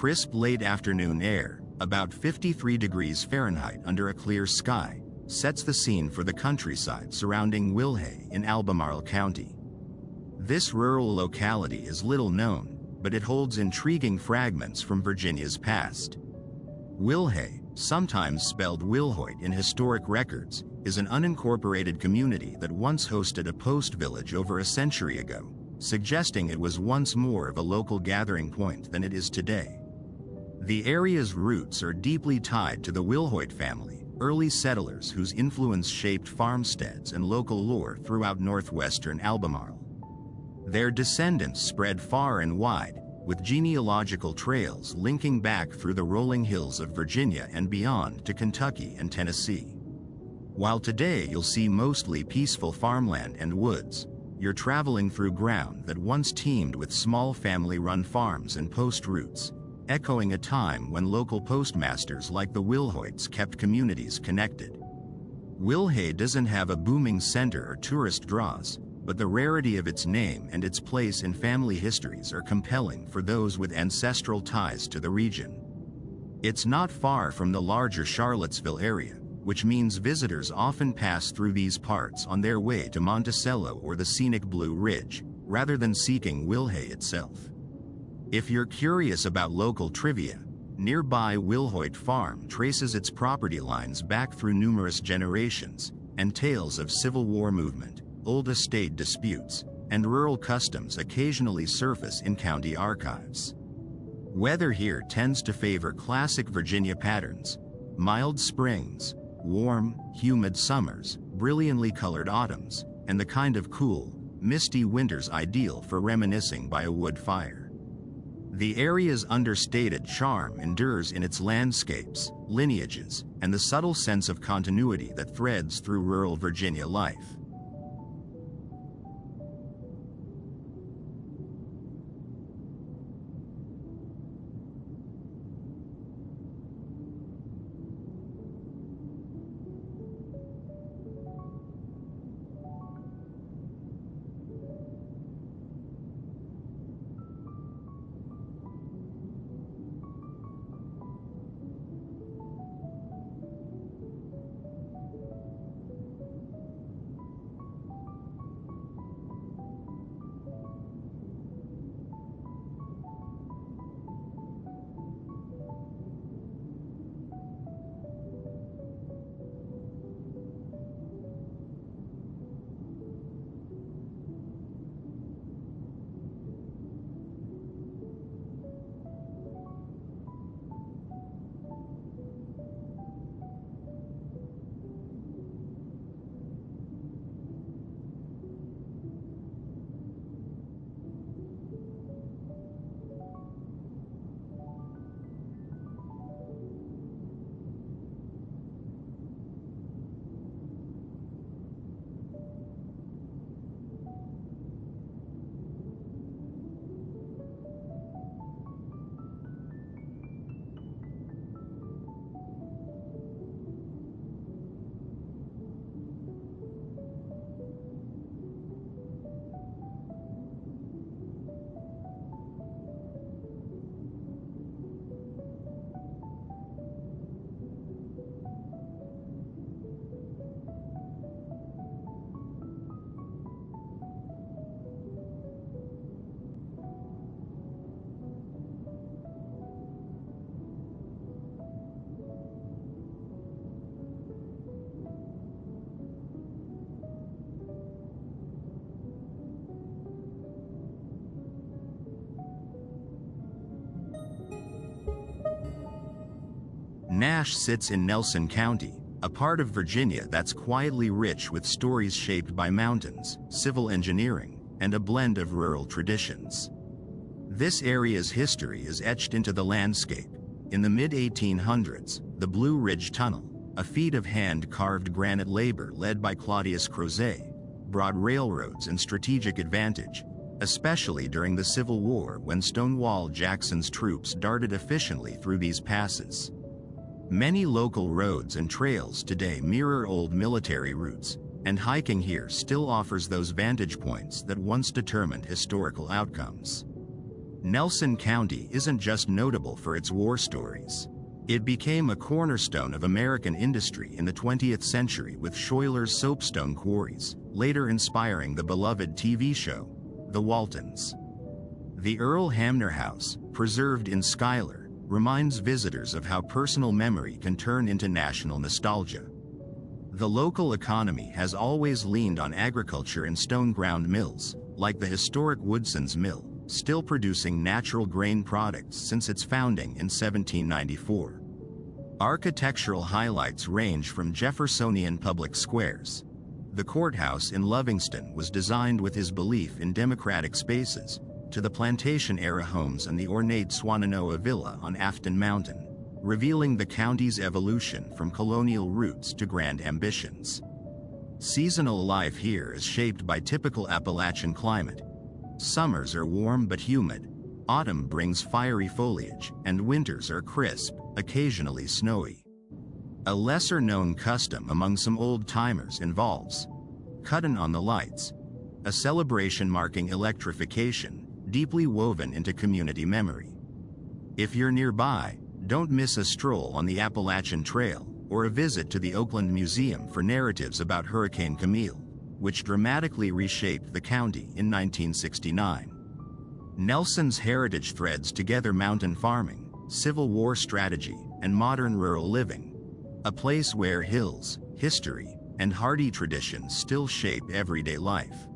Crisp late afternoon air, about 53 degrees Fahrenheit under a clear sky, sets the scene for the countryside surrounding Wilhay in Albemarle County. This rural locality is little known, but it holds intriguing fragments from Virginia's past. Wilhay, sometimes spelled Wilhoit in historic records, is an unincorporated community that once hosted a post village over a century ago, suggesting it was once more of a local gathering point than it is today. The area's roots are deeply tied to the Wilhoit family, early settlers whose influence shaped farmsteads and local lore throughout northwestern Albemarle. Their descendants spread far and wide, with genealogical trails linking back through the rolling hills of Virginia and beyond to Kentucky and Tennessee. While today you'll see mostly peaceful farmland and woods, you're traveling through ground that once teemed with small family-run farms and post routes, echoing a time when local postmasters like the Wilhoits kept communities connected. Wilhay doesn't have a booming center or tourist draws, but the rarity of its name and its place in family histories are compelling for those with ancestral ties to the region. It's not far from the larger Charlottesville area, which means visitors often pass through these parts on their way to Monticello or the scenic Blue Ridge, rather than seeking Wilhay itself. If you're curious about local trivia, nearby Wilhoit Farm traces its property lines back through numerous generations, and tales of Civil War movement, old estate disputes, and rural customs occasionally surface in county archives. Weather here tends to favor classic Virginia patterns: mild springs, warm, humid summers, brilliantly colored autumns, and the kind of cool, misty winters ideal for reminiscing by a wood fire. The area's understated charm endures in its landscapes, lineages, and the subtle sense of continuity that threads through rural Virginia life. Nash sits in Nelson County, a part of Virginia that's quietly rich with stories shaped by mountains, civil engineering, and a blend of rural traditions. This area's history is etched into the landscape. In the mid-1800s, the Blue Ridge Tunnel, a feat of hand-carved granite labor led by Claudius Crozet, brought railroads and strategic advantage, especially during the Civil War when Stonewall Jackson's troops darted efficiently through these passes. Many local roads and trails today mirror old military routes, and hiking here still offers those vantage points that once determined historical outcomes. Nelson County isn't just notable for its war stories. It became a cornerstone of American industry in the 20th century with Schuyler's soapstone quarries, later inspiring the beloved TV show, The Waltons. The Earl Hamner House, preserved in Schuyler, reminds visitors of how personal memory can turn into national nostalgia. The local economy has always leaned on agriculture and stone-ground mills, like the historic Woodson's Mill, still producing natural grain products since its founding in 1794. Architectural highlights range from Jeffersonian public squares. The courthouse in Lovingston was designed with his belief in democratic spaces, to the plantation-era homes and the ornate Swannanoa Villa on Afton Mountain, revealing the county's evolution from colonial roots to grand ambitions. Seasonal life here is shaped by typical Appalachian climate. Summers are warm but humid, autumn brings fiery foliage, and winters are crisp, occasionally snowy. A lesser-known custom among some old-timers involves Cuttin' on the Lights, a celebration marking electrification, deeply woven into community memory. If you're nearby, don't miss a stroll on the Appalachian Trail or a visit to the Oakland Museum for narratives about Hurricane Camille, which dramatically reshaped the county in 1969. Nelson's heritage threads together mountain farming, Civil War strategy, and modern rural living, a place where hills, history, and hardy traditions still shape everyday life.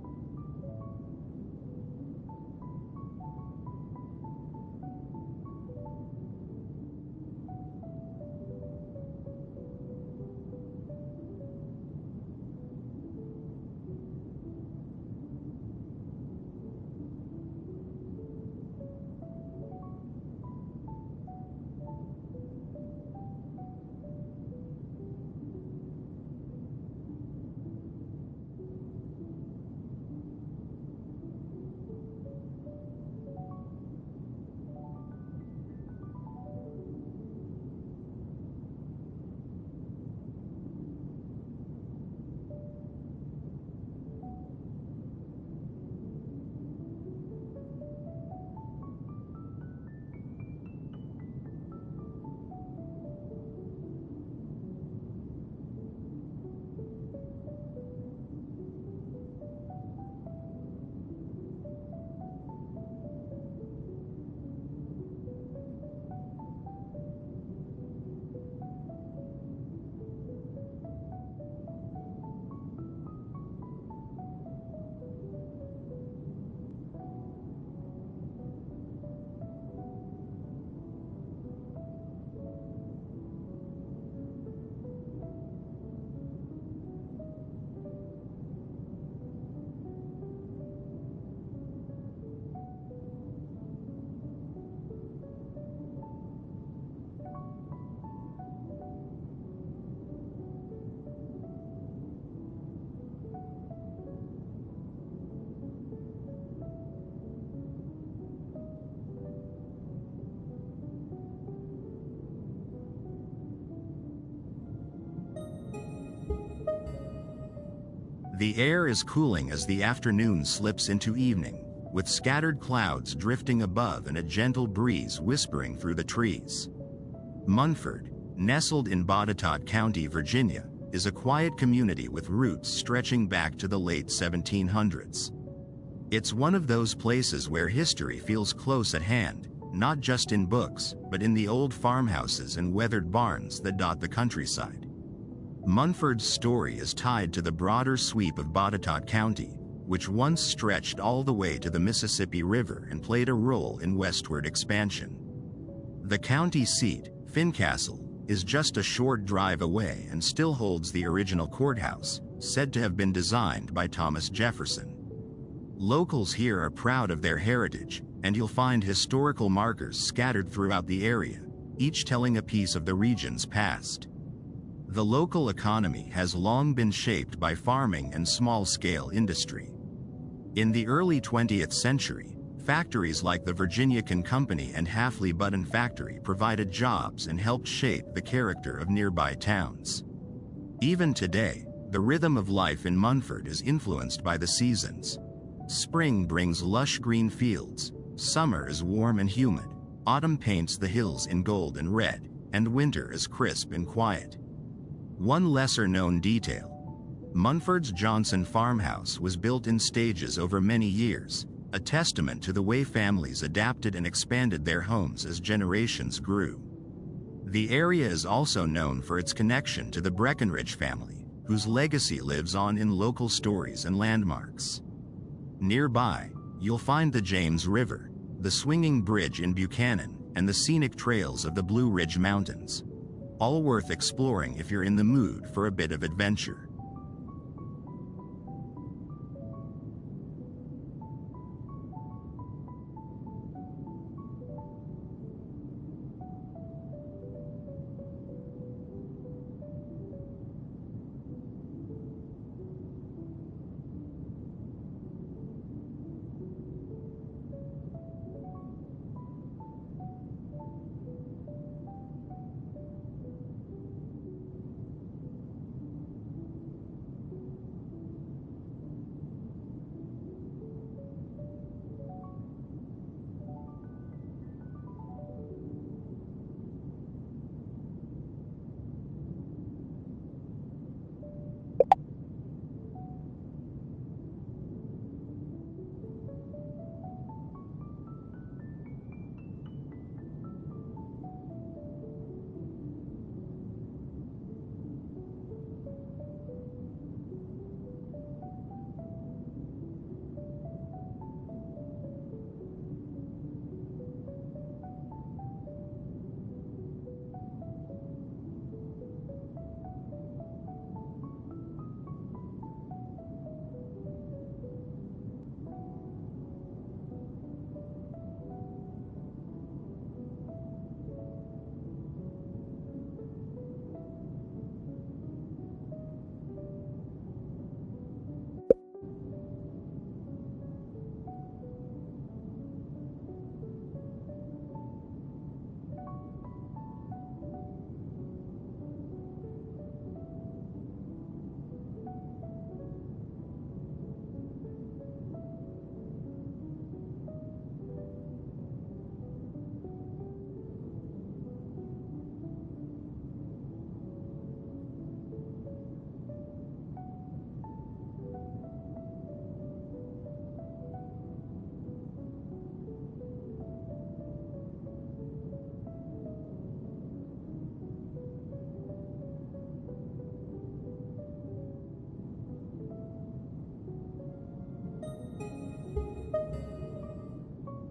The air is cooling as the afternoon slips into evening, with scattered clouds drifting above and a gentle breeze whispering through the trees. Munford, nestled in Botetourt County, Virginia, is a quiet community with roots stretching back to the late 1700s. It's one of those places where history feels close at hand, not just in books, but in the old farmhouses and weathered barns that dot the countryside. Munford's story is tied to the broader sweep of Botetourt County, which once stretched all the way to the Mississippi River and played a role in westward expansion. The county seat, Fincastle, is just a short drive away and still holds the original courthouse, said to have been designed by Thomas Jefferson. Locals here are proud of their heritage, and you'll find historical markers scattered throughout the area, each telling a piece of the region's past. The local economy has long been shaped by farming and small-scale industry. In the early 20th century, factories like the Virginia Can Company and Hafley Button Factory provided jobs and helped shape the character of nearby towns. Even today, the rhythm of life in Munford is influenced by the seasons. Spring brings lush green fields, Summer is warm and humid, autumn paints the hills in gold and red, and winter is crisp and quiet. One lesser-known detail: Munford's Johnson farmhouse was built in stages over many years, a testament to the way families adapted and expanded their homes as generations grew. The area is also known for its connection to the Breckinridge family, whose legacy lives on in local stories and landmarks. Nearby, you'll find the James River, the swinging bridge in Buchanan, and the scenic trails of the Blue Ridge Mountains. All worth exploring if you're in the mood for a bit of adventure.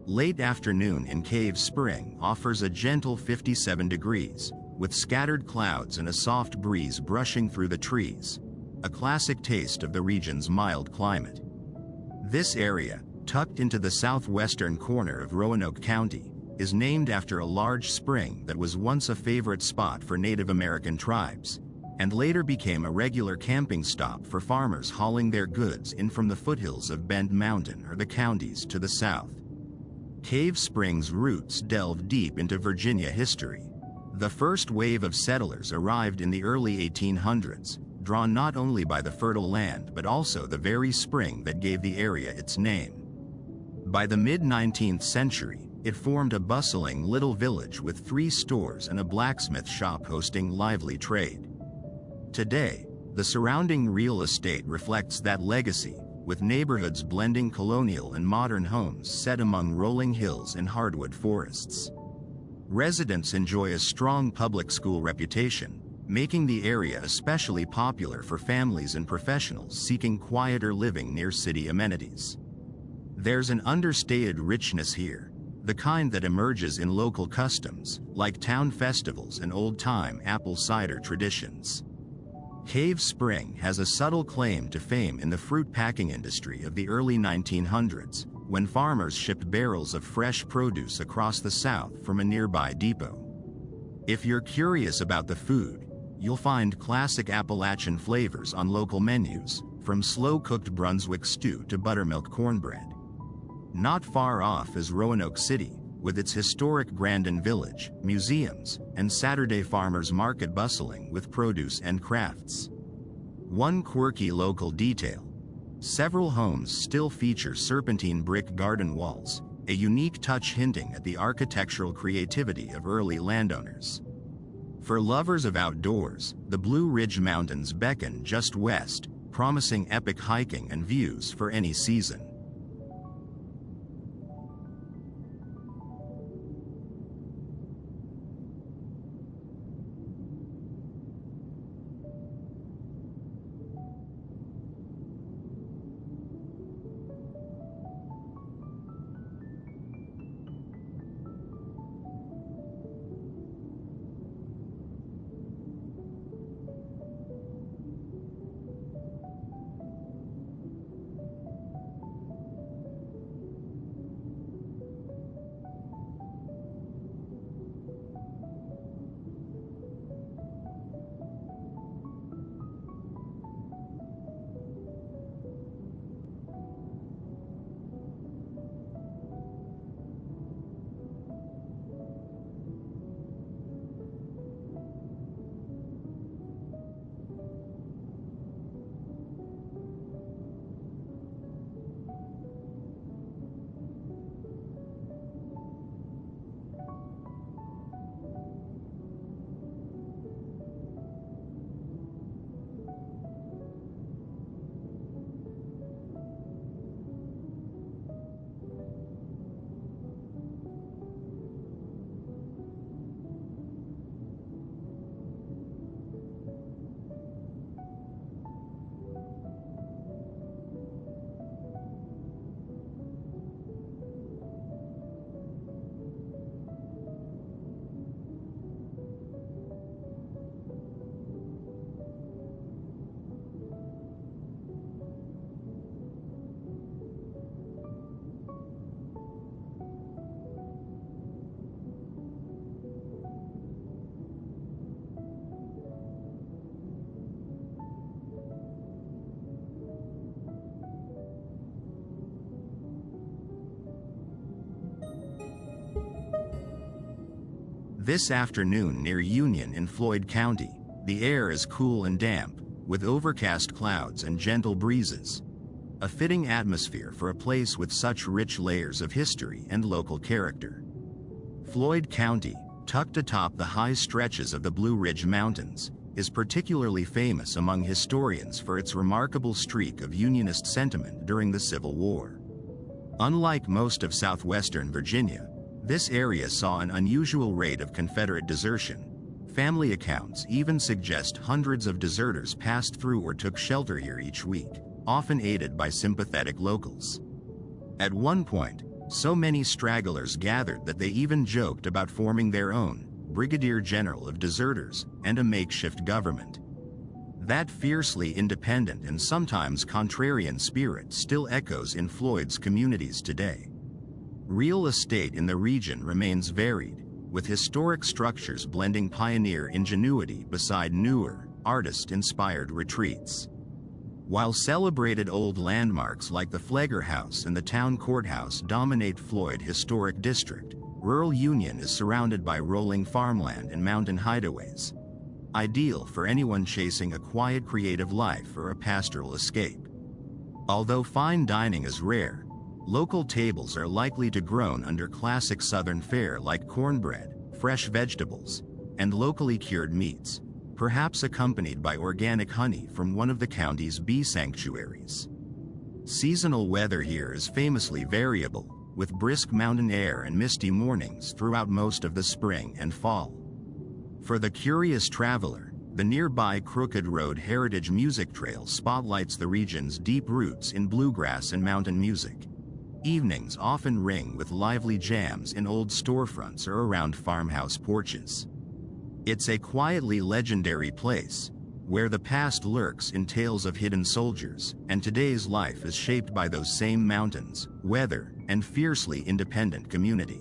Late afternoon in Cave Spring offers a gentle 57 degrees, with scattered clouds and a soft breeze brushing through the trees, a classic taste of the region's mild climate. This area, tucked into the southwestern corner of Roanoke County, is named after a large spring that was once a favorite spot for Native American tribes, and later became a regular camping stop for farmers hauling their goods in from the foothills of Bend Mountain or the counties to the south. Cave Spring's roots delve deep into Virginia history. The first wave of settlers arrived in the early 1800s, drawn not only by the fertile land but also the very spring that gave the area its name. By the mid-19th century, it formed a bustling little village with 3 stores and a blacksmith shop hosting lively trade. Today, the surrounding real estate reflects that legacy, with neighborhoods blending colonial and modern homes set among rolling hills and hardwood forests. Residents enjoy a strong public school reputation, making the area especially popular for families and professionals seeking quieter living near city amenities. There's an understated richness here, the kind that emerges in local customs, like town festivals and old-time apple cider traditions. Cave Spring has a subtle claim to fame in the fruit packing industry of the early 1900s, when farmers shipped barrels of fresh produce across the South from a nearby depot. If you're curious about the food, you'll find classic Appalachian flavors on local menus, from slow-cooked Brunswick stew to buttermilk cornbread. Not far off is Roanoke City, with its historic Grandin Village, museums, and Saturday farmers market bustling with produce and crafts. One quirky local detail: several homes still feature serpentine brick garden walls, a unique touch hinting at the architectural creativity of early landowners. For lovers of outdoors, the Blue Ridge Mountains beckon just west, promising epic hiking and views for any season. This afternoon near Union in Floyd County, the air is cool and damp, with overcast clouds and gentle breezes. A fitting atmosphere for a place with such rich layers of history and local character. Floyd County, tucked atop the high stretches of the Blue Ridge Mountains, is particularly famous among historians for its remarkable streak of Unionist sentiment during the Civil War. Unlike most of southwestern Virginia, this area saw an unusual rate of Confederate desertion. Family accounts even suggest hundreds of deserters passed through or took shelter here each week, often aided by sympathetic locals. At one point, so many stragglers gathered that they even joked about forming their own brigadier general of deserters and a makeshift government. That fiercely independent and sometimes contrarian spirit still echoes in Floyd's communities today. Real estate in the region remains varied, with historic structures blending pioneer ingenuity beside newer, artist-inspired retreats. While celebrated old landmarks like the Flagler House and the Town Courthouse dominate Floyd Historic District, rural Union is surrounded by rolling farmland and mountain hideaways, ideal for anyone chasing a quiet creative life or a pastoral escape. Although fine dining is rare, local tables are likely to groan under classic Southern fare like cornbread, fresh vegetables, and locally cured meats, perhaps accompanied by organic honey from one of the county's bee sanctuaries. Seasonal weather here is famously variable, with brisk mountain air and misty mornings throughout most of the spring and fall. For the curious traveler, the nearby Crooked Road Heritage Music Trail spotlights the region's deep roots in bluegrass and mountain music. Evenings often ring with lively jams in old storefronts or around farmhouse porches. It's a quietly legendary place, where the past lurks in tales of hidden soldiers, and today's life is shaped by those same mountains, weather, and fiercely independent community.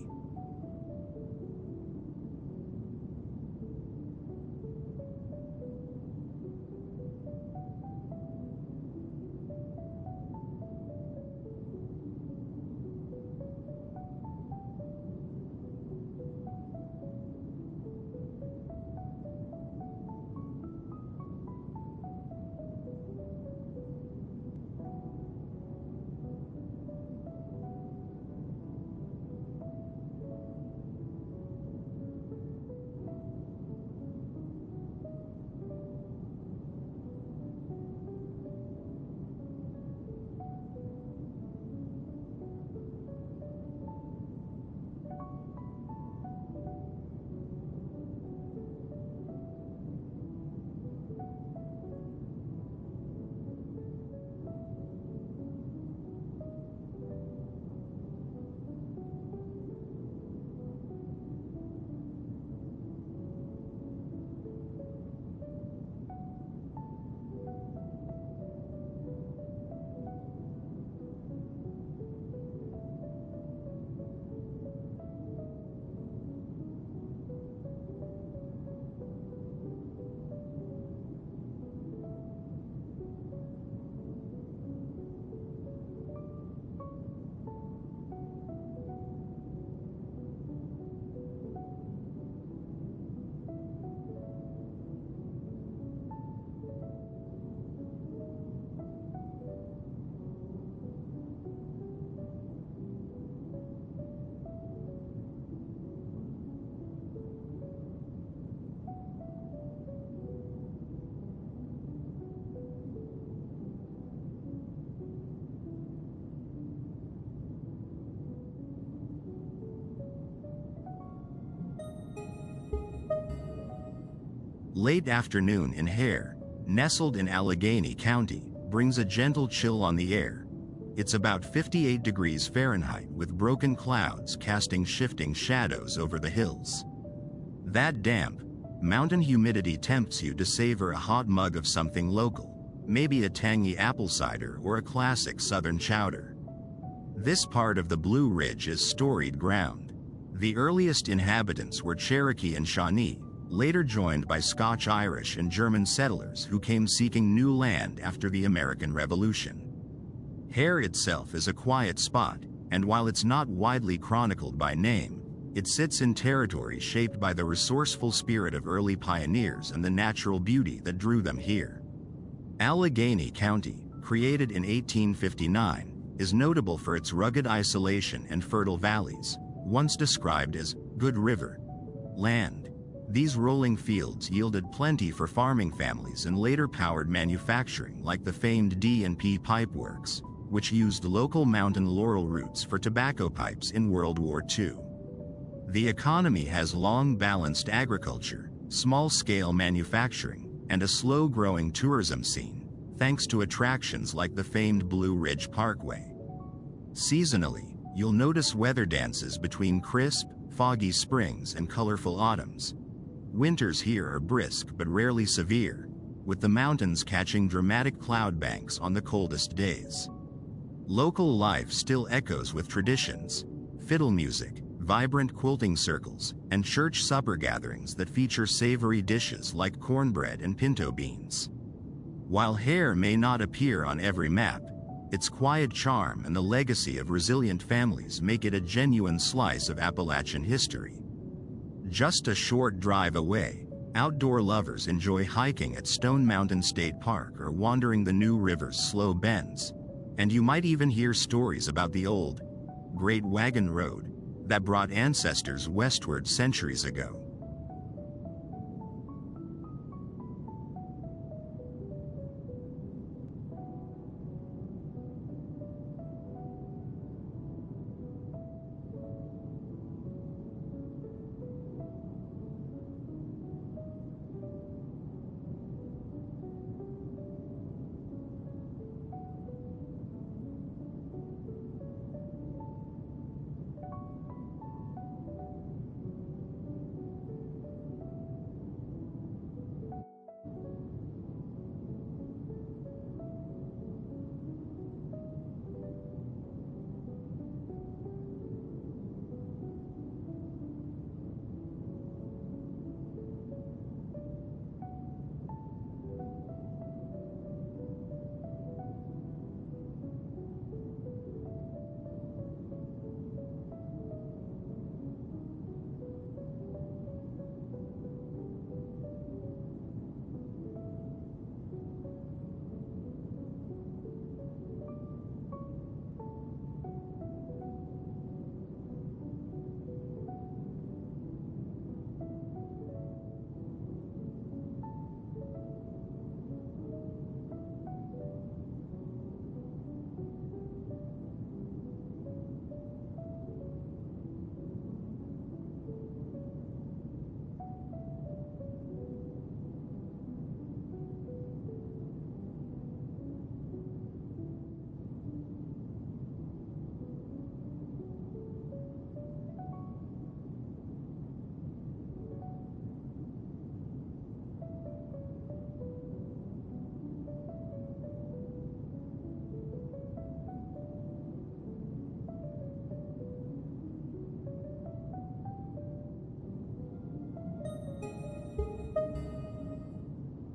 Late afternoon in Hare, nestled in Allegheny County, brings a gentle chill on the air. It's about 58 degrees Fahrenheit with broken clouds casting shifting shadows over the hills. That damp, mountain humidity tempts you to savor a hot mug of something local, maybe a tangy apple cider or a classic southern chowder. This part of the Blue Ridge is storied ground. The earliest inhabitants were Cherokee and Shawnee, later joined by Scotch-Irish and German settlers who came seeking new land after the American Revolution. Hare itself is a quiet spot, and while it's not widely chronicled by name, it sits in territory shaped by the resourceful spirit of early pioneers and the natural beauty that drew them here. Allegheny County, created in 1859, is notable for its rugged isolation and fertile valleys, once described as good river land. These rolling fields yielded plenty for farming families and later powered manufacturing like the famed D&P Pipe Works, which used local mountain laurel roots for tobacco pipes in World War II. The economy has long balanced agriculture, small-scale manufacturing, and a slow-growing tourism scene, thanks to attractions like the famed Blue Ridge Parkway. Seasonally, you'll notice weather dances between crisp, foggy springs and colorful autumns. Winters here are brisk but rarely severe, with the mountains catching dramatic cloud banks on the coldest days. Local life still echoes with traditions: fiddle music, vibrant quilting circles, and church supper gatherings that feature savory dishes like cornbread and pinto beans. While Hare may not appear on every map, its quiet charm and the legacy of resilient families make it a genuine slice of Appalachian history. Just a short drive away, outdoor lovers enjoy hiking at Stone Mountain State Park or wandering the New River's slow bends, and you might even hear stories about the old, Great Wagon Road that brought ancestors westward centuries ago.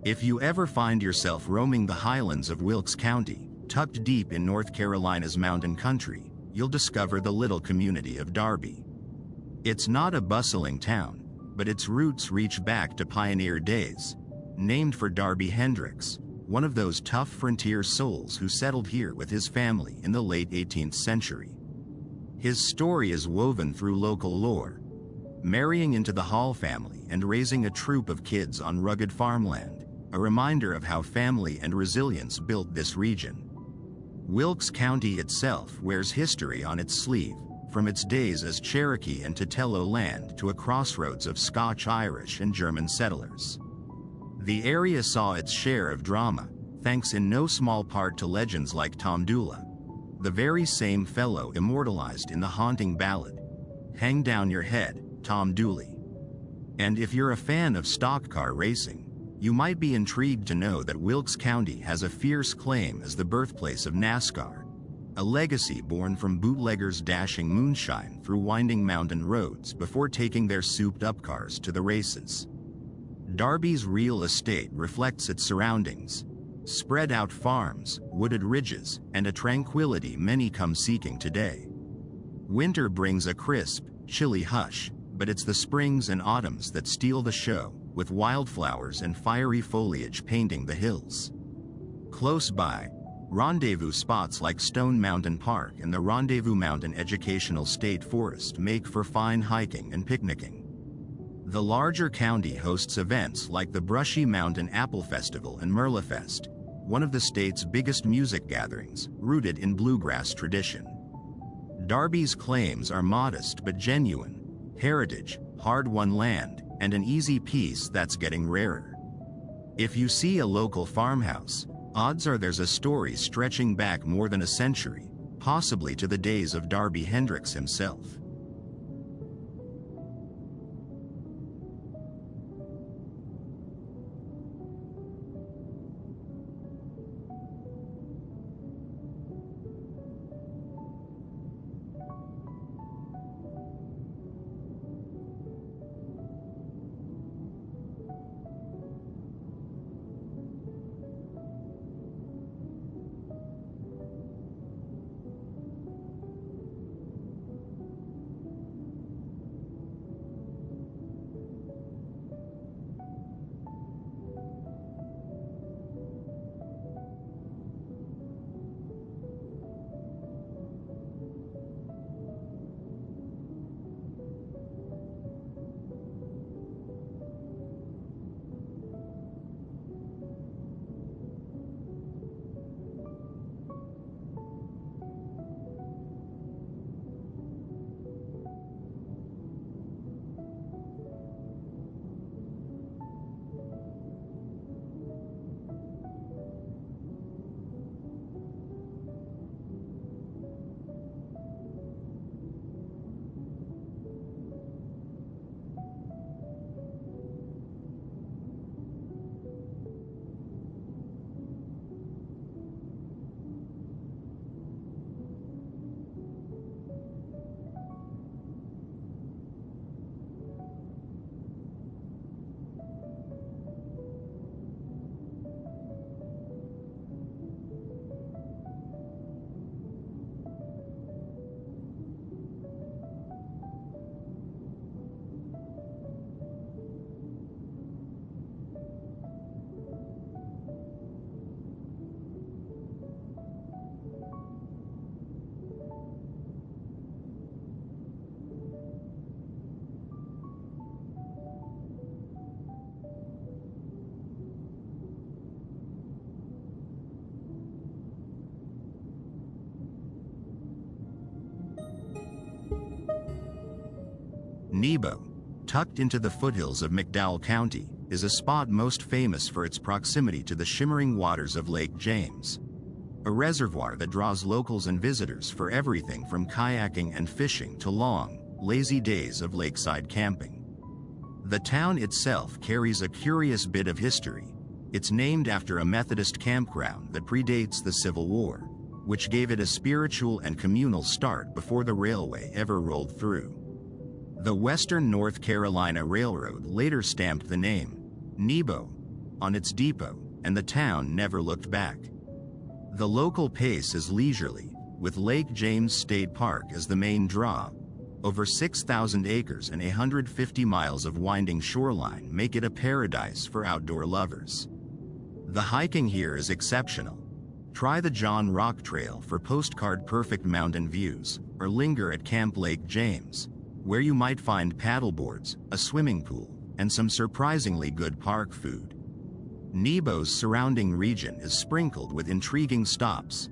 If you ever find yourself roaming the highlands of Wilkes County, tucked deep in North Carolina's mountain country, you'll discover the little community of Darby. It's not a bustling town, but its roots reach back to pioneer days. Named for Darby Hendricks, one of those tough frontier souls who settled here with his family in the late 18th century. His story is woven through local lore, marrying into the Hall family and raising a troop of kids on rugged farmland, a reminder of how family and resilience built this region. Wilkes County itself wears history on its sleeve, from its days as Cherokee and Tutello land to a crossroads of Scotch-Irish and German settlers. The area saw its share of drama, thanks in no small part to legends like Tom Dula, the very same fellow immortalized in the haunting ballad, "Hang Down Your Head, Tom Dooley." And if you're a fan of stock car racing, you might be intrigued to know that Wilkes County has a fierce claim as the birthplace of NASCAR, a legacy born from bootleggers dashing moonshine through winding mountain roads before taking their souped-up cars to the races. Darby's real estate reflects its surroundings: spread-out farms, wooded ridges, and a tranquility many come seeking today. Winter brings a crisp, chilly hush, but it's the springs and autumns that steal the show, with wildflowers and fiery foliage painting the hills. Close by, rendezvous spots like Stone Mountain Park and the Rendezvous Mountain Educational State Forest make for fine hiking and picnicking. The larger county hosts events like the Brushy Mountain Apple Festival and Merlefest, one of the state's biggest music gatherings, rooted in bluegrass tradition. Darby's claims are modest but genuine: heritage, hard-won land, and an easy peace that's getting rarer. If you see a local farmhouse, odds are there's a story stretching back more than a century, possibly to the days of Darby Hendricks himself. Nebo, tucked into the foothills of McDowell County, is a spot most famous for its proximity to the shimmering waters of Lake James, a reservoir that draws locals and visitors for everything from kayaking and fishing to long, lazy days of lakeside camping. The town itself carries a curious bit of history. It's named after a Methodist campground that predates the Civil War, which gave it a spiritual and communal start before the railway ever rolled through. The Western North Carolina Railroad later stamped the name, Nebo, on its depot, and the town never looked back. The local pace is leisurely, with Lake James State Park as the main draw. Over 6,000 acres and 150 miles of winding shoreline make it a paradise for outdoor lovers. The hiking here is exceptional. Try the John Rock Trail for postcard-perfect mountain views, or linger at Camp Lake James, where you might find paddleboards, a swimming pool, and some surprisingly good park food. Nebo's surrounding region is sprinkled with intriguing stops.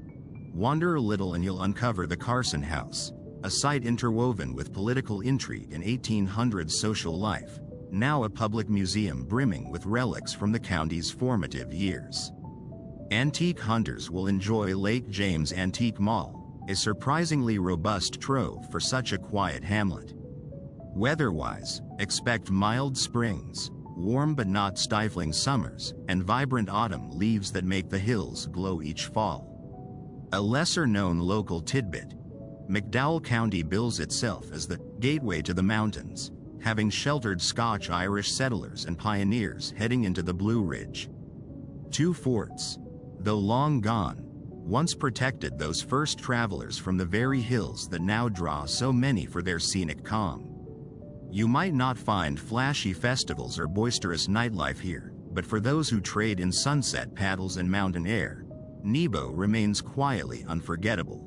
Wander a little and you'll uncover the Carson House, a site interwoven with political intrigue and 1800s social life, now a public museum brimming with relics from the county's formative years. Antique hunters will enjoy Lake James Antique Mall, a surprisingly robust trove for such a quiet hamlet. Weather-wise, expect mild springs, warm but not stifling summers, and vibrant autumn leaves that make the hills glow each fall. A lesser-known local tidbit: McDowell County bills itself as the gateway to the mountains, having sheltered Scotch-Irish settlers and pioneers heading into the Blue Ridge. Two forts, though long gone, once protected those first travelers from the very hills that now draw so many for their scenic calm. You might not find flashy festivals or boisterous nightlife here, but for those who trade in sunset paddles and mountain air, Nebo remains quietly unforgettable.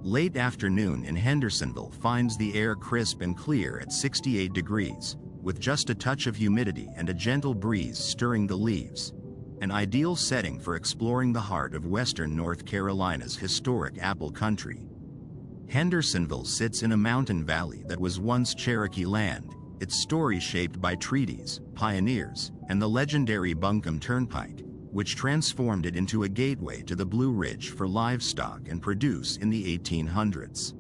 Late afternoon in Hendersonville finds the air crisp and clear at 68 degrees, with just a touch of humidity and a gentle breeze stirring the leaves. An ideal setting for exploring the heart of western North Carolina's historic apple country. Hendersonville sits in a mountain valley that was once Cherokee land, its story shaped by treaties, pioneers, and the legendary Buncombe Turnpike, which transformed it into a gateway to the Blue Ridge for livestock and produce in the 1800s.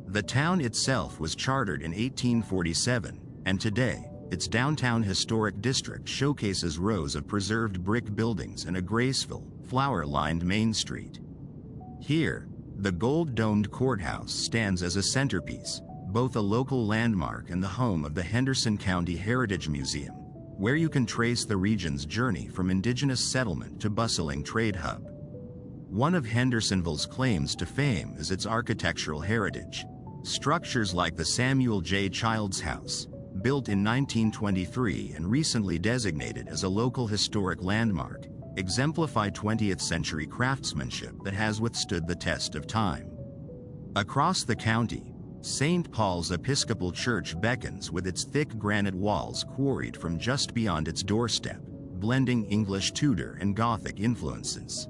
The town itself was chartered in 1847, and today, its downtown historic district showcases rows of preserved brick buildings and a graceful, flower-lined Main Street. Here, the gold-domed courthouse stands as a centerpiece, both a local landmark and the home of the Henderson County Heritage Museum, where you can trace the region's journey from indigenous settlement to bustling trade hub. One of Hendersonville's claims to fame is its architectural heritage. Structures like the Samuel J. Childs House, built in 1923 and recently designated as a local historic landmark, exemplify 20th-century craftsmanship that has withstood the test of time. Across the county, St. Paul's Episcopal Church beckons with its thick granite walls quarried from just beyond its doorstep, blending English Tudor and Gothic influences.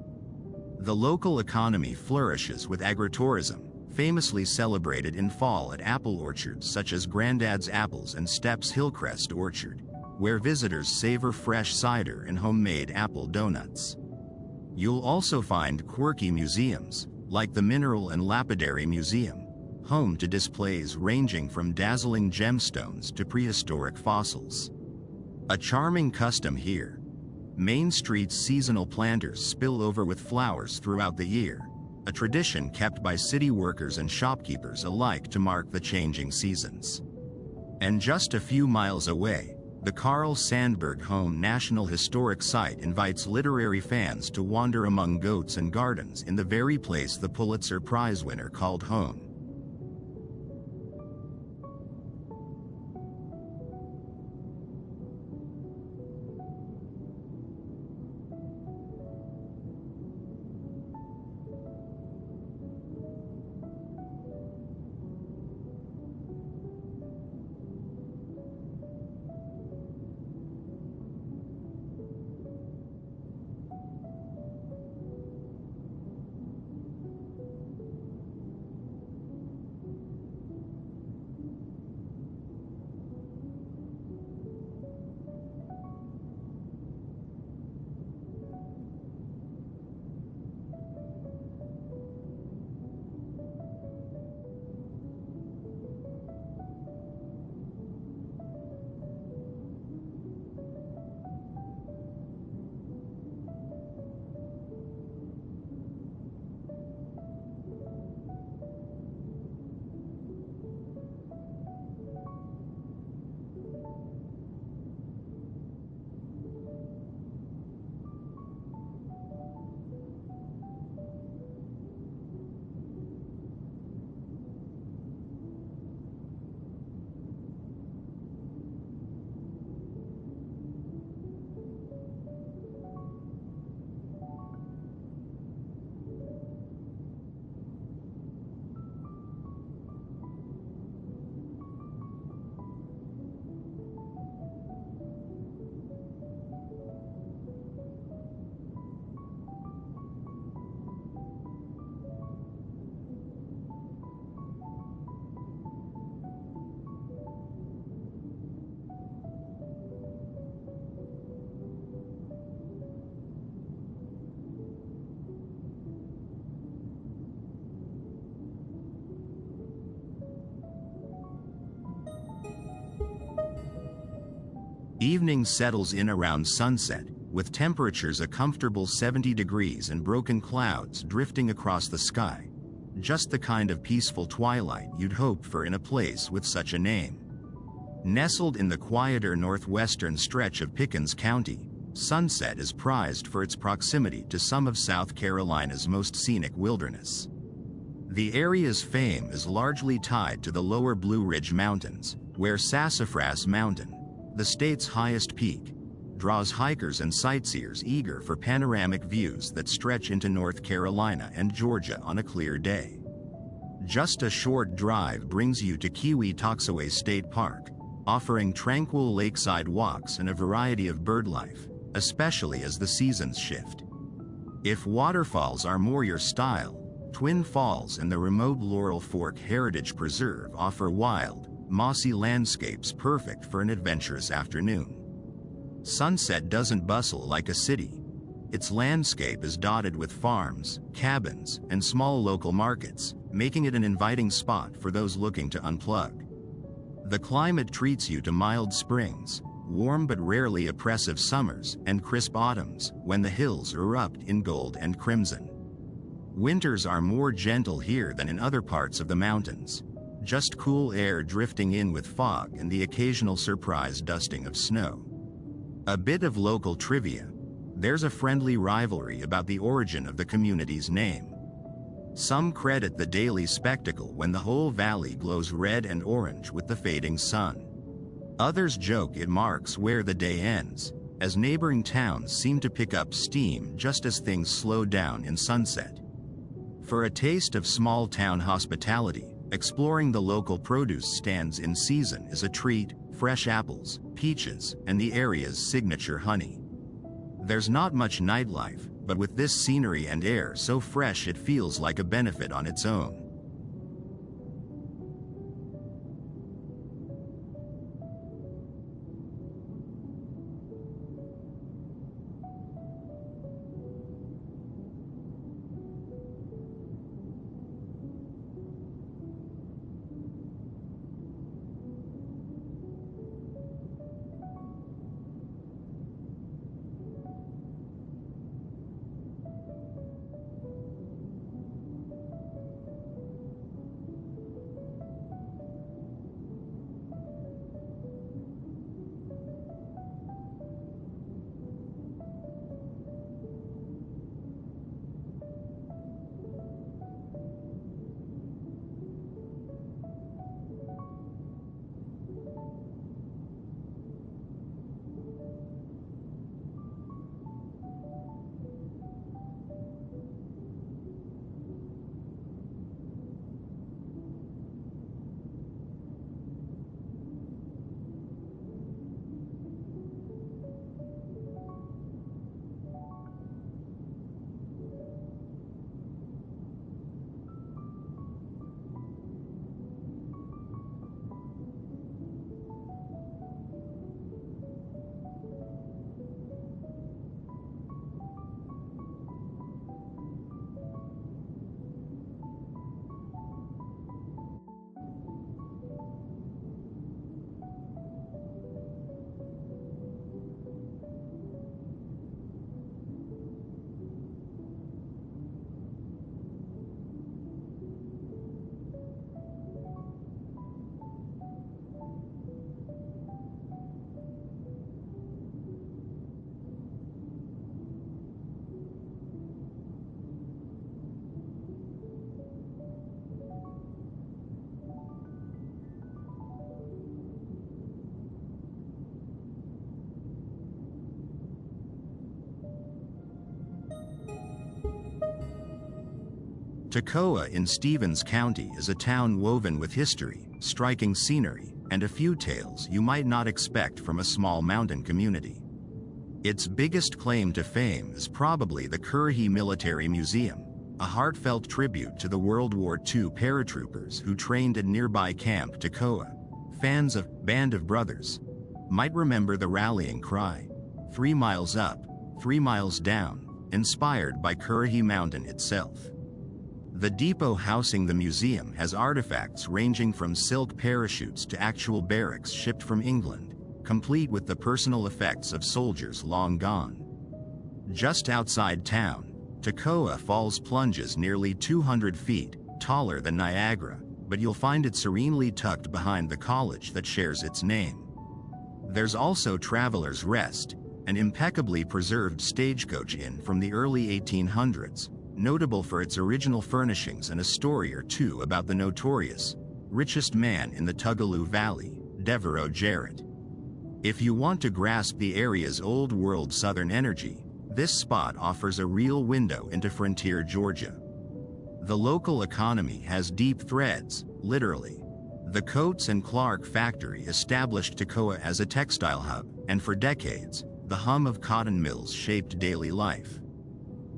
The local economy flourishes with agritourism, famously celebrated in fall at apple orchards such as Grandad's Apples and Steps Hillcrest Orchard, where visitors savor fresh cider and homemade apple donuts. You'll also find quirky museums, like the Mineral and Lapidary Museum, home to displays ranging from dazzling gemstones to prehistoric fossils. A charming custom here: Main Street's seasonal planters spill over with flowers throughout the year, a tradition kept by city workers and shopkeepers alike to mark the changing seasons. And just a few miles away, the Carl Sandburg Home National Historic Site invites literary fans to wander among goats and gardens in the very place the Pulitzer Prize winner called home. Evening settles in around sunset, with temperatures a comfortable 70 degrees and broken clouds drifting across the sky. Just the kind of peaceful twilight you'd hope for in a place with such a name. Nestled in the quieter northwestern stretch of Pickens County, Sunset is prized for its proximity to some of South Carolina's most scenic wilderness. The area's fame is largely tied to the lower Blue Ridge Mountains, where Sassafras Mountain, the state's highest peak, draws hikers and sightseers eager for panoramic views that stretch into North Carolina and Georgia on a clear day. Just a short drive brings you to Keowee-Toxaway State Park, offering tranquil lakeside walks and a variety of birdlife, especially as the seasons shift. If waterfalls are more your style, Twin Falls and the remote Laurel Fork Heritage Preserve offer wild, mossy landscapes perfect for an adventurous afternoon. Sunset doesn't bustle like a city. Its landscape is dotted with farms, cabins, and small local markets, making it an inviting spot for those looking to unplug. The climate treats you to mild springs, warm but rarely oppressive summers, and crisp autumns when the hills erupt in gold and crimson. Winters are more gentle here than in other parts of the mountains. Just cool air drifting in with fog and the occasional surprise dusting of snow. A bit of local trivia. There's a friendly rivalry about the origin of the community's name. Some credit the daily spectacle when the whole valley glows red and orange with the fading sun. Others joke it marks where the day ends, as neighboring towns seem to pick up steam just as things slow down in Sunset. For a taste of small-town hospitality, exploring the local produce stands in season is a treat: fresh apples, peaches, and the area's signature honey. There's not much nightlife, but with this scenery and air so fresh it feels like a benefit on its own. Toccoa in Stevens County is a town woven with history, striking scenery, and a few tales you might not expect from a small mountain community. Its biggest claim to fame is probably the Currahee Military Museum, a heartfelt tribute to the World War II paratroopers who trained at nearby Camp Toccoa. Fans of Band of Brothers might remember the rallying cry, 3 miles up, 3 miles down, inspired by Currahee Mountain itself. The depot housing the museum has artifacts ranging from silk parachutes to actual barracks shipped from England, complete with the personal effects of soldiers long gone. Just outside town, Toccoa Falls plunges nearly 200 feet, taller than Niagara, but you'll find it serenely tucked behind the college that shares its name. There's also Traveler's Rest, an impeccably preserved stagecoach inn from the early 1800s, notable for its original furnishings and a story or two about the notorious richest man in the Tougaloo Valley, Devereux Jarrett. If you want to grasp the area's old-world southern energy, this spot offers a real window into frontier Georgia. The local economy has deep threads, literally. The Coates and Clark factory established Toccoa as a textile hub, and for decades, the hum of cotton mills shaped daily life.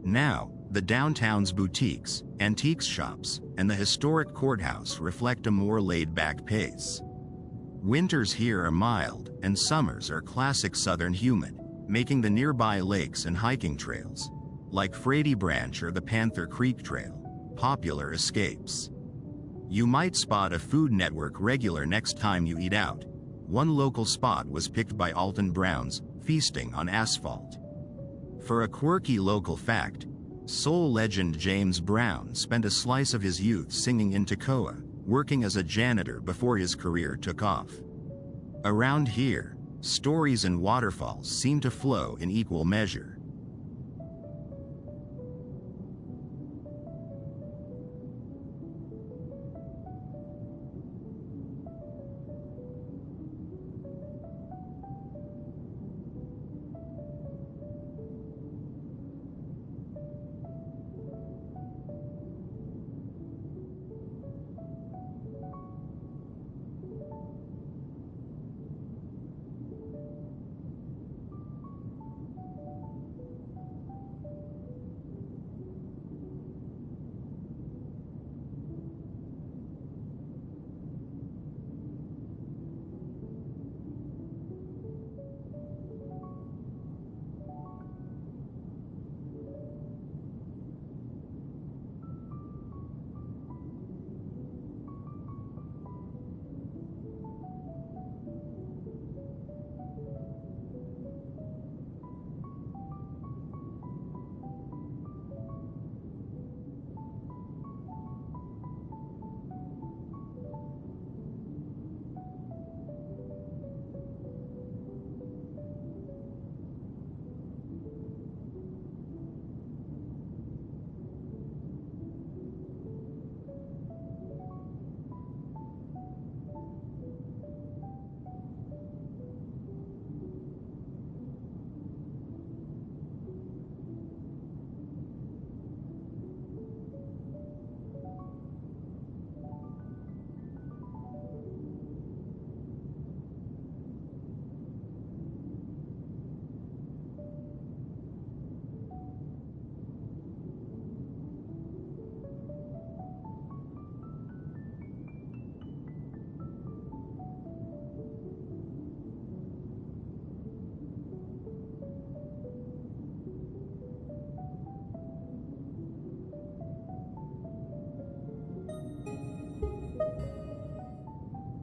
Now, the downtown's boutiques, antiques shops, and the historic courthouse reflect a more laid-back pace. Winters here are mild, and summers are classic southern humid, making the nearby lakes and hiking trails, like Frady Branch or the Panther Creek Trail, popular escapes. You might spot a Food Network regular next time you eat out. One local spot was picked by Alton Brown's Feasting on Asphalt. For a quirky local fact, soul legend James Brown spent a slice of his youth singing in Toccoa, working as a janitor before his career took off. Around here, stories and waterfalls seem to flow in equal measure.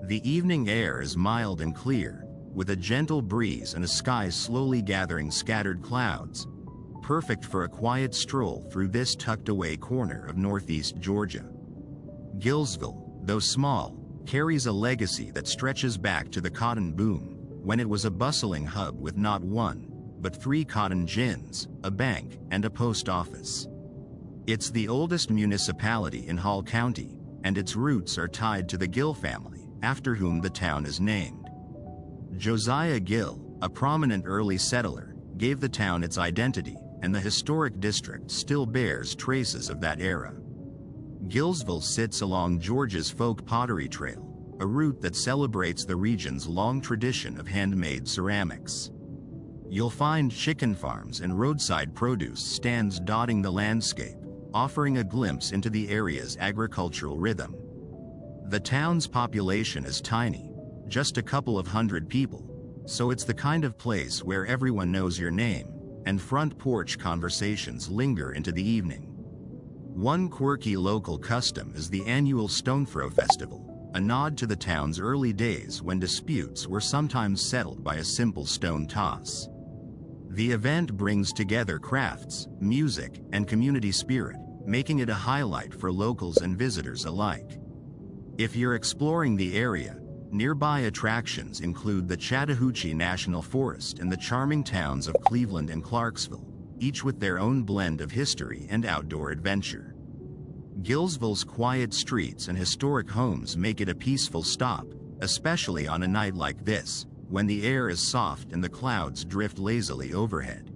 The evening air is mild and clear, with a gentle breeze and a sky slowly gathering scattered clouds, perfect for a quiet stroll through this tucked-away corner of northeast Georgia. Gillsville, though small, carries a legacy that stretches back to the cotton boom, when it was a bustling hub with not one, but 3 cotton gins, a bank, and a post office. It's the oldest municipality in Hall County, and its roots are tied to the Gill family, after whom the town is named. Josiah Gill, a prominent early settler, gave the town its identity, and the historic district still bears traces of that era. Gillsville sits along Georgia's Folk Pottery Trail, a route that celebrates the region's long tradition of handmade ceramics. You'll find chicken farms and roadside produce stands dotting the landscape, offering a glimpse into the area's agricultural rhythm. The town's population is tiny, just a couple of hundred people, so it's the kind of place where everyone knows your name, and front porch conversations linger into the evening. One quirky local custom is the annual Stone Throw Festival, a nod to the town's early days when disputes were sometimes settled by a simple stone toss. The event brings together crafts, music, and community spirit, making it a highlight for locals and visitors alike. If you're exploring the area, nearby attractions include the Chattahoochee National Forest and the charming towns of Cleveland and Clarksville, each with their own blend of history and outdoor adventure. Gillsville's quiet streets and historic homes make it a peaceful stop, especially on a night like this, when the air is soft and the clouds drift lazily overhead.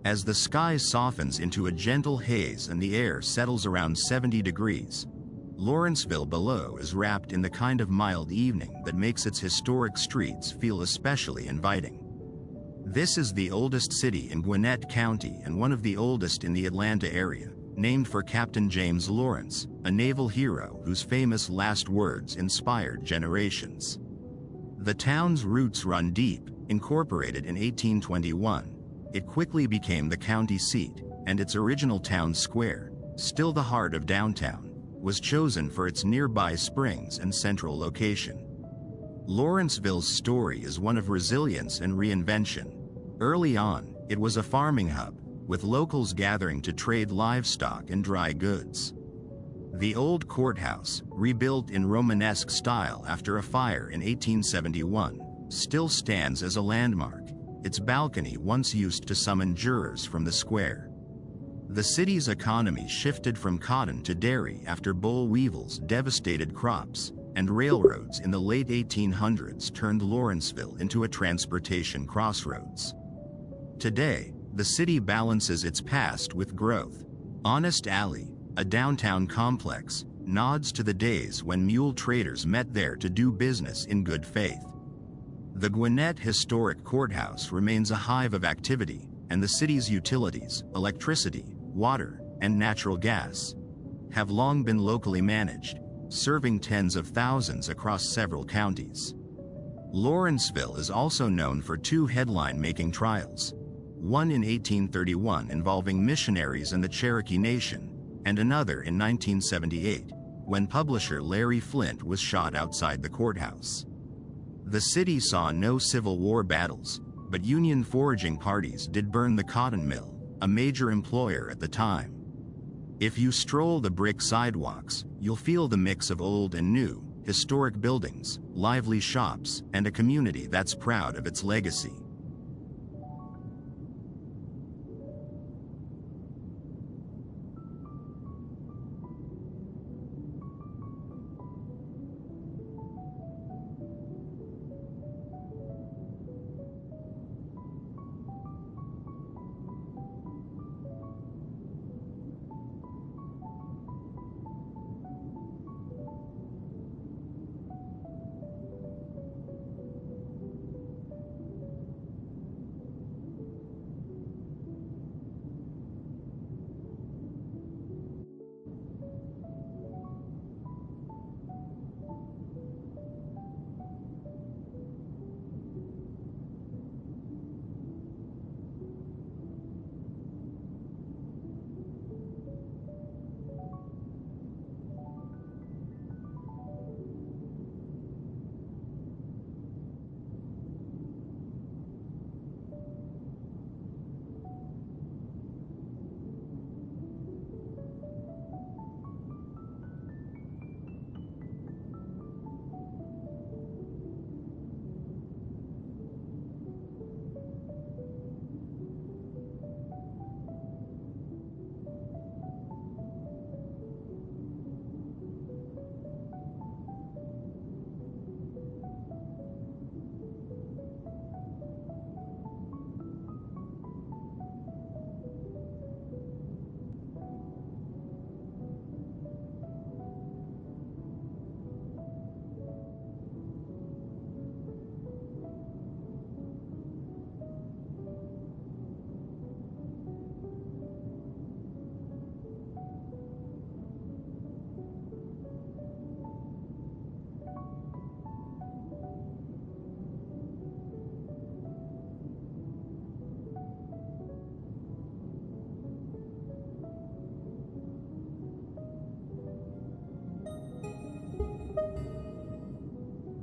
As the sky softens into a gentle haze and the air settles around 70 degrees, Lawrenceville below is wrapped in the kind of mild evening that makes its historic streets feel especially inviting. This is the oldest city in Gwinnett County and one of the oldest in the Atlanta area, named for Captain James Lawrence, a naval hero whose famous last words inspired generations. The town's roots run deep. Incorporated in 1821, it quickly became the county seat, and its original town square, still the heart of downtown, was chosen for its nearby springs and central location. Lawrenceville's story is one of resilience and reinvention. Early on, it was a farming hub, with locals gathering to trade livestock and dry goods. The old courthouse, rebuilt in Romanesque style after a fire in 1871, still stands as a landmark, its balcony once used to summon jurors from the square. The city's economy shifted from cotton to dairy after boll weevils devastated crops, and railroads in the late 1800s turned Lawrenceville into a transportation crossroads. Today, the city balances its past with growth. Honest Alley, a downtown complex, nods to the days when mule traders met there to do business in good faith. The Gwinnett Historic Courthouse remains a hive of activity, and the city's utilities, electricity, water, and natural gas, have long been locally managed, serving tens of thousands across several counties. Lawrenceville is also known for two headline-making trials, one in 1831 involving missionaries and the Cherokee Nation, and another in 1978, when publisher Larry Flynt was shot outside the courthouse. The city saw no Civil War battles, but Union foraging parties did burn the cotton mill, a major employer at the time. If you stroll the brick sidewalks, you'll feel the mix of old and new, historic buildings, lively shops, and a community that's proud of its legacy.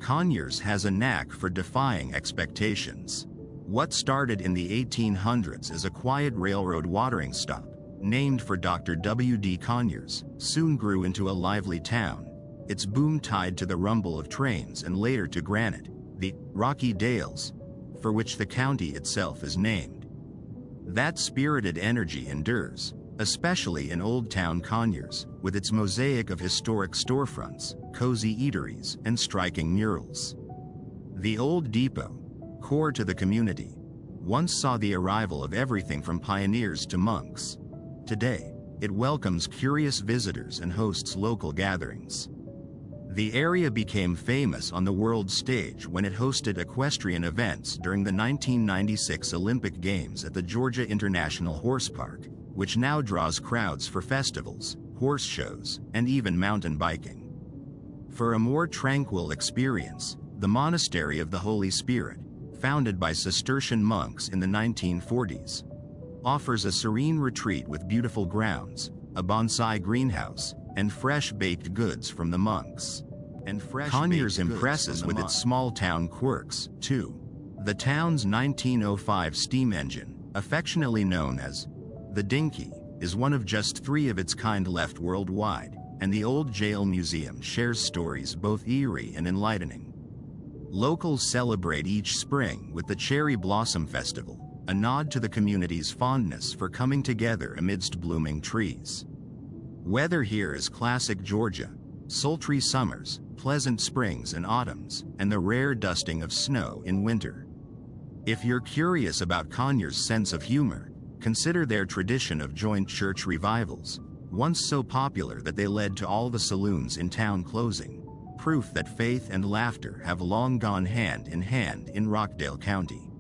Conyers has a knack for defying expectations. What started in the 1800s as a quiet railroad watering stop, named for Dr. W. D. Conyers, soon grew into a lively town, its boom tied to the rumble of trains and later to granite, the Rocky Dales, for which the county itself is named. That spirited energy endures, especially in Old Town Conyers, with its mosaic of historic storefronts, cozy eateries, and striking murals. The old depot, core to the community, once saw the arrival of everything from pioneers to monks. Today, it welcomes curious visitors and hosts local gatherings. The area became famous on the world stage when it hosted equestrian events during the 1996 Olympic Games at the Georgia International Horse Park, which now draws crowds for festivals, horse shows, and even mountain biking. For a more tranquil experience, the Monastery of the Holy Spirit, founded by Cistercian monks in the 1940s, offers a serene retreat with beautiful grounds, a bonsai greenhouse, and fresh baked goods from the monks. Conyers impresses with its small-town quirks, too. The town's 1905 steam engine, affectionately known as the Dinky, is one of just 3 of its kind left worldwide, and the Old Jail Museum shares stories both eerie and enlightening. Locals celebrate each spring with the Cherry Blossom Festival, a nod to the community's fondness for coming together amidst blooming trees. Weather here is classic Georgia: sultry summers, pleasant springs and autumns, and the rare dusting of snow in winter. If you're curious about Conyers' sense of humor, consider their tradition of joint church revivals, once so popular that they led to all the saloons in town closing, proof that faith and laughter have long gone hand in Rockdale County.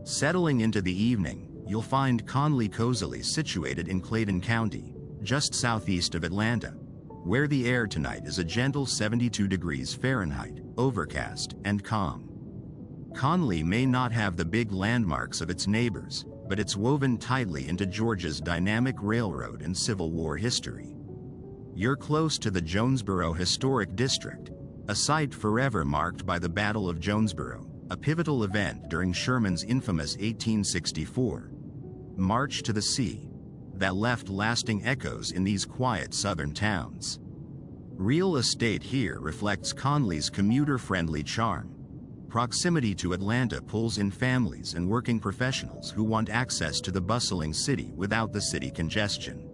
Settling into the evening, you'll find Conley cozily situated in Clayton County, just southeast of Atlanta, where the air tonight is a gentle 72 degrees Fahrenheit, overcast and calm. Conley may not have the big landmarks of its neighbors, but it's woven tightly into Georgia's dynamic railroad and Civil War history. You're close to the Jonesboro Historic District, a site forever marked by the Battle of Jonesboro, a pivotal event during Sherman's infamous 1864 March to the Sea that left lasting echoes in these quiet southern towns. Real estate here reflects Conley's commuter-friendly charm. Proximity to Atlanta pulls in families and working professionals who want access to the bustling city without the city congestion.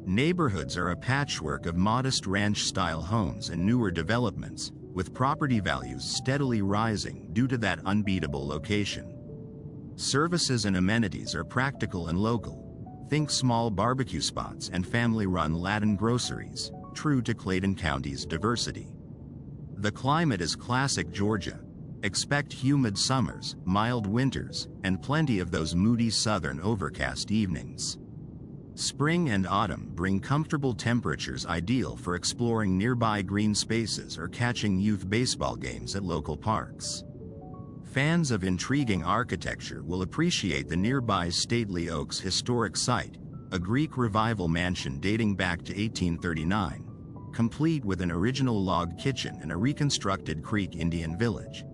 Neighborhoods are a patchwork of modest ranch-style homes and newer developments, with property values steadily rising due to that unbeatable location. Services and amenities are practical and local. Think small barbecue spots and family-run Latin groceries, true to Clayton County's diversity. The climate is classic Georgia. Expect humid summers, mild winters, and plenty of those moody southern overcast evenings. Spring and autumn bring comfortable temperatures ideal for exploring nearby green spaces or catching youth baseball games at local parks. Fans of intriguing architecture will appreciate the nearby Stately Oaks historic site, a Greek Revival mansion dating back to 1839, complete with an original log kitchen and a reconstructed Creek Indian village.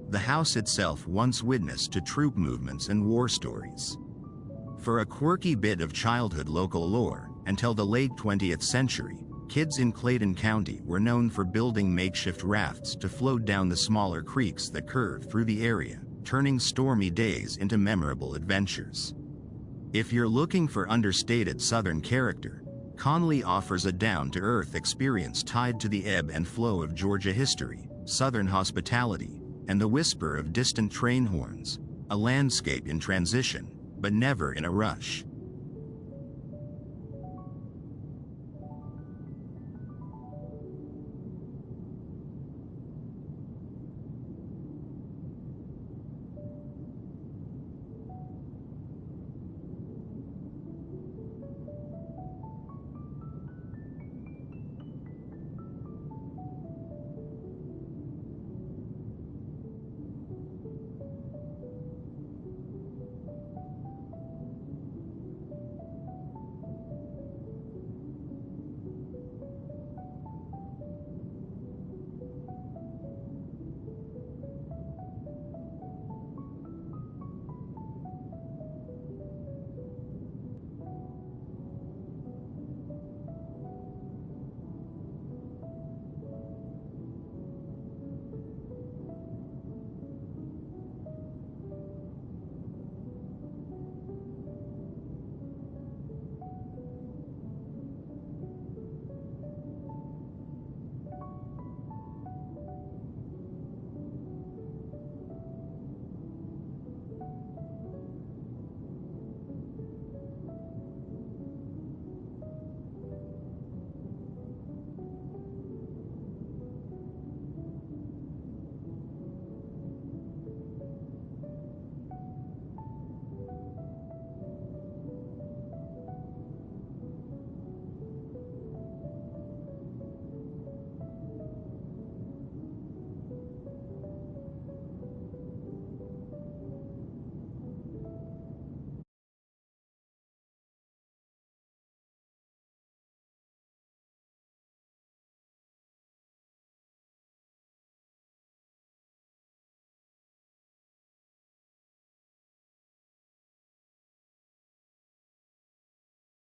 The house itself once witness to troop movements and war stories. For a quirky bit of childhood local lore, until the late 20th century, kids in Clayton County were known for building makeshift rafts to float down the smaller creeks that curve through the area, turning stormy days into memorable adventures. If you're looking for understated Southern character, Conley offers a down-to-earth experience tied to the ebb and flow of Georgia history, Southern hospitality, and the whisper of distant train horns, a landscape in transition, but never in a rush.